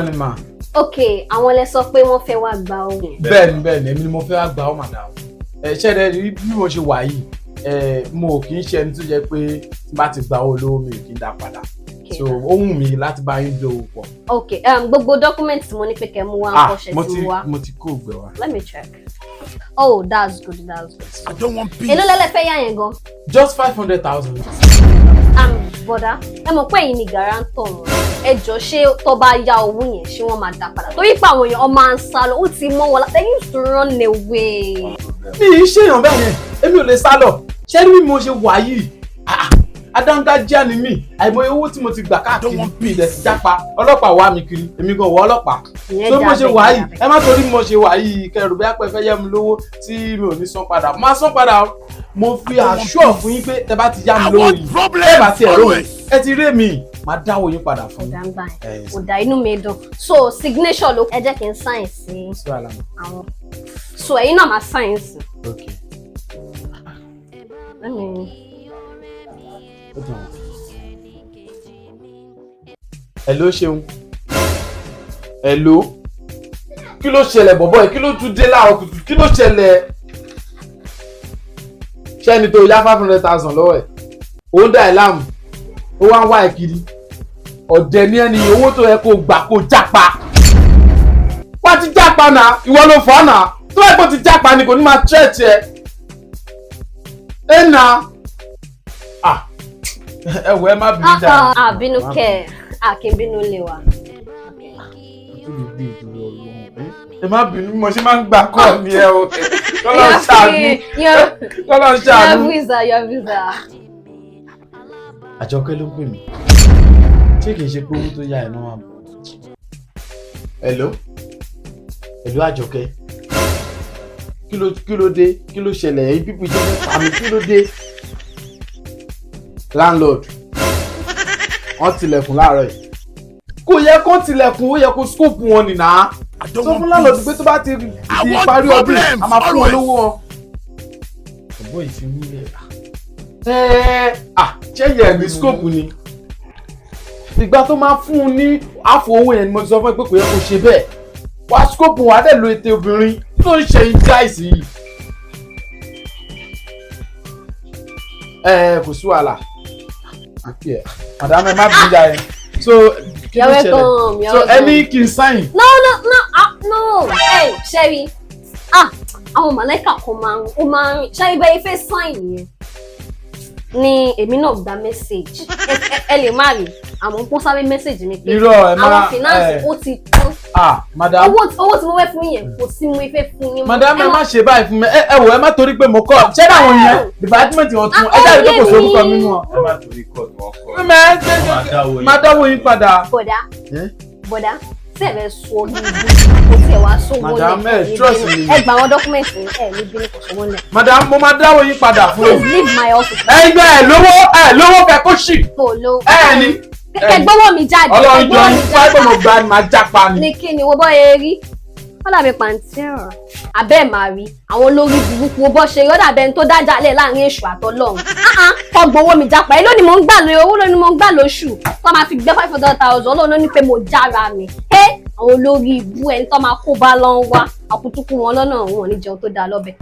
really ma. Okay, àwọn lẹ sọ pé wọ́n fẹ́ wá gba owó. Bẹ́ẹ̀ni èmi ni mo fẹ́ wá gba owó madam. Ṣé ẹ rí bí mo ṣe wà yìí mo kì í ṣe ẹni tó jẹ́ pé tí bá ti gba owó lówó mi kì í dá padà. So ó wù mí láti bá yín dòwò pọ̀. Okay, gbogbo documents tí mo ní pé kẹ́ mú wá ńkọ́ ṣe ti wá. Mo ti kó ògbẹ́ wa. Let me check. Oh, that's good. I don't want peace. Èló lẹ́lẹ́ fẹ́ yá yẹn gan? Just 500,000. Bọ̀dá, ẹ mọ̀ pé ẹ̀yin ni guarantor wọn. Ẹ jọ̀ọ́ ṣé tó bá yá owó yẹn ṣé wọ́n máa dá padà? Torí pé àwọn èèyàn máa ń sá lọ, ó ti mọ́ wọn láti ẹ̀yìn to run away. Mi ì ṣèyàn bẹ́ẹ̀ yẹn, èmi ò lè sá lọ. Ṣé bí mo ṣe wà yìí? Adáńgájíá ni mí, àìmọye owó tí mo ti gbà káàkiri bí ilẹ̀ ti jápa, ọlọ́pàá wá mi kiri, èmi gan wọ ọlọ́pàá. So mo ṣe wà yìí, ẹ má torí mo ṣe wà yìí kẹrù bí apẹ́ fẹ́ yẹ mi lówó tí mi ò ní san padà. Má san padà, mo fi assure fún yín pé tẹ bá ti yá mi lówó yìí, ẹ bá ti ẹ̀rọ mi, ẹ ti rí mi, máa dáwọ́ yín padà fún mi. Ọ̀dà inú mi dùn. So signature ló ẹ jẹ́ kí n sign sí àwọn. So ẹ̀yin náà máa sign sí. Okay. Hello ṣeun. Hello. Kí ló ṣẹlẹ̀ bọ̀bọ̀ ẹ̀? Kí ló tún dé láàárọ̀ kùtù? Kí ló ṣẹlẹ̀? Ṣé ẹni tó yá 500,000 lọ́wọ́ ẹ̀? Ó ń dá ẹ̀ láàmú. Ó wá ń wá ẹ̀ kiri. Ọ̀dẹ̀ ni ẹni owó tó yẹ kó gbà kó jápa. Wá ti jápa náà, ìwọ ló fọ́ náà. Tó yẹ kó ti jápa ni kò ní máa threat ẹ. Ẹ nà. Ẹ wọ ẹ má bínú dáa. Bínú kẹ kí n bínú lè wa. Ẹ má bínú mo ṣe máa ń gbà kọ́ ni ẹ o. Kọ́lọ́ ṣàánú. Your visa. Àjọkẹ́ ló pè mí. Ṣé kìí ṣe pé owó tó yá ẹ̀ náà wà bọ̀? Hello Àjọkẹ́. Kí ló dé? Kí ló ṣẹlẹ̀? Ẹ̀yin pípọ̀ ìjọba pa mi, kí ló dé? Landlord wọ́n tilẹ̀kùn láàárọ̀ yìí. Kò yẹ kó tilẹ̀kùn, ó yẹ kó scope wọn nìyà. Sọ fún landlord pé tó bá ti parí ọdún a máa fún wọn lówó wọn. Ọ̀bọ̀ ìfimúlẹ̀. Ṣé yẹ ní scope ni? Ìgbà tó máa fún un ní àfọ owó yẹn ni mo ti sọ fún ẹ pé kò yẹ kó ṣe bẹ́ẹ̀. Wá scope wọn á dẹ̀ lo ètè obìnrin tó ń ṣe guys yìí. Kò sí wàhálà. Madam ẹ má bí jà ẹ. So kí ló ṣẹlẹ̀? So ẹni kì í sign. No. Hey, Sherry. Àwọn màláíkà kan máa ń ṣe ibẹ̀ ife sign yẹn. Ni èmi náà gba message. Ẹ lè má rí àmọ́ pọ́n sáré message mi pé àwọn finance ó ti tán. Madam. Owó tí mo fẹ́ fún yẹn kò sí mo fẹ́ fún yín. Madam ẹ má ṣe báyìí fún mi. Ẹ wò ẹ má torí pé mo kọ́. Ṣé dáwọn yẹn department wọn tún ẹ jáde tó kò sí orúkọ mi nù wọn. Ẹ má torí kọ́ tí wọ́n kọ́. Má dáwọ́ yín padà. Bọ̀dá sẹ́ẹ̀rẹ̀ sọ ní ibi kò tí ẹ̀ wá sówó lẹ̀. Madam ẹ trust me. Ẹ gba àwọn dọ́kúmẹ̀ntì ẹ̀ ní bí kò sówó lẹ̀. Madam mo máa dáwọ́ yín padà fún mi. Please leave my office. Ẹ lówó kẹ́kọ̀ọ́ ṣì. Kò lówó. Ni. Kẹgbọ́wọ́ mi jáde. Ọlọ́run jọ ní fáìbọ̀ mo gba ni máa jápa ni. Ní kí ni wo bọ́ ẹ rí? Wọ́n dàbí pàǹtí ọ̀rọ̀. Abẹ́ màá rí àwọn olórí burúkú bọ́ ṣe yọ́ dàbẹ́ ẹni tó dájà lẹ̀ láàrin èṣù àtọ́lọ́run. Kọ́ gbowó mi jápa. Èló ni mo ń gbà lórí owó lónìí mo ń gbà lóṣù. Tó máa fi gbé 500,000 Ọlọ́run ní pé mo jára mi. Àwọn olórí ibú ẹni tó máa kó bá lọ́n wá. Àkútúkú wọn lọ́nà òun ò ní jẹun tó dáa lọ́bẹ̀.